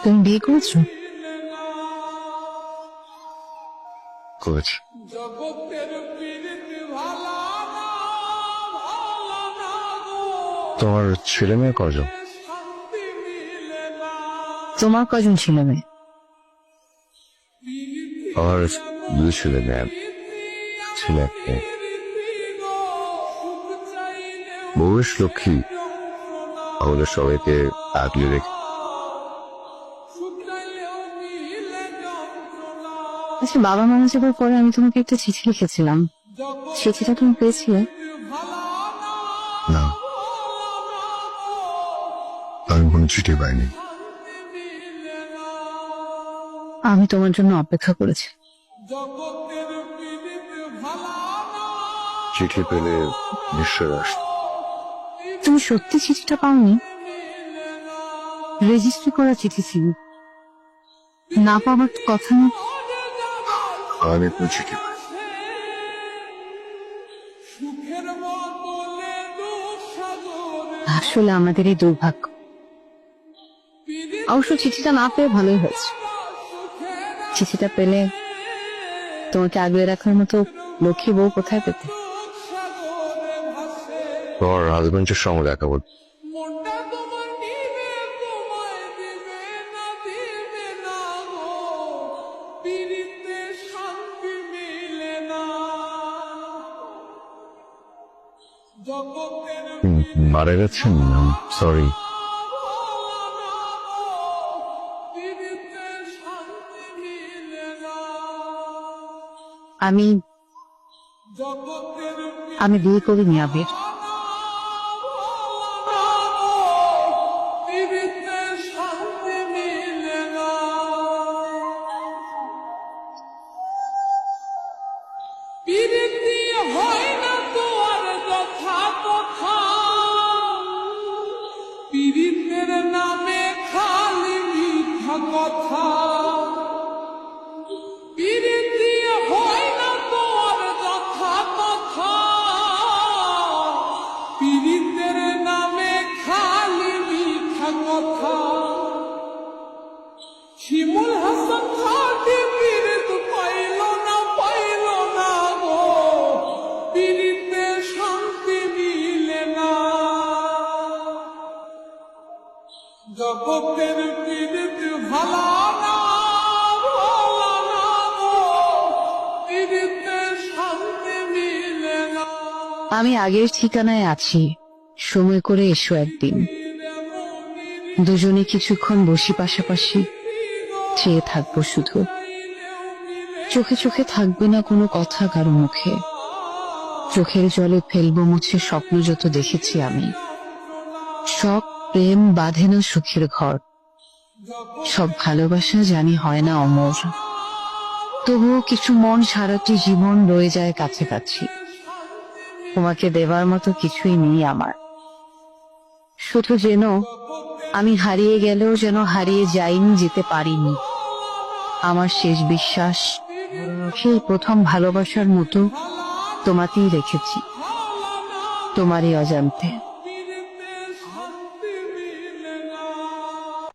তুমি বিয়ে করেছো? করেছি। তোমার ছেলে মেয়ে কজন? তোমার কজন ছেলে মেয়ে? আমার দুই ছেলে মেয়ে, ছেলে এক মেয়ে। বউ বেশ লক্ষ্মী, আমাদের সবাইকে আগলে রেখে। আচ্ছা, বাবা মারা যাবার পরে আমি তোমাকে একটা চিঠি লিখেছিলাম, চিঠিটা তুমি পেয়েছিলে? না, আমি কোনো চিঠি পাইনি। আমি তোমার জন্য অপেক্ষা করেছি। চিঠি পেলে নিশ্চয় আসত। তুমি সত্যি চিঠিটা পাওনি? রেজিস্ট্রি করা চিঠি ছিল, না পাওয়ার কথা না। আমি কোনো চিঠি পাই। আসলে আমাদের এই দুর্ভাগ্য। অবশ্য চিঠিটা না পেয়ে ভালোই হয়েছে। চিঠিটা পেলে তোমাকে আগলে রাখার মতো লক্ষ্মী বউ কোথায় পেতে? তোমার হাজবেন্ডের সঙ্গে দেখা বল। মারা গেছেন? সরি। আমি বিয়ে করিনি আবির। পীড়িতের নামে খালি মিথ্যা কথা, পীড়িতি হয় না তোর যথা কথা, পীড়িতের নামে খালি মিথ্যা কথা। শিমুল হাসান খাটি পীড়িত পাইল না গো, পীড়িতে শান্তি মিলে না। জগতের পীড়িত ভালা না গো, পীড়িতে শান্তি মিলে না। আমি আগের ঠিকানায় আছি, সময় করে এসো একদিন। দুজনে কিছুক্ষণ বসি পাশাপাশি, চেয়ে থাকবো শুধু। চোখে চোখে থাকবে না কোনো কথা কারো মুখে, চোখের জলে ফেলবো মুছে স্বপ্ন যত দেখেছি আমি। সব প্রেম বাঁধে না সুখের ঘর, সব ভালোবাসা জানি হয় না অমর। তবুও কিছু মন সারাটি জীবন রয়ে যায় কাছাকাছি। তোমাকে দেবার মতো কিছুই নেই আমার। শুধু যেন আমি হারিয়ে গেলেও যেন হারিয়ে যাইনি, যেতে পারিনি। আমার শেষ বিশ্বাস সেই প্রথম ভালোবাসার মতো তোমাকেই রেখেছি, তোমারই অজান্তে।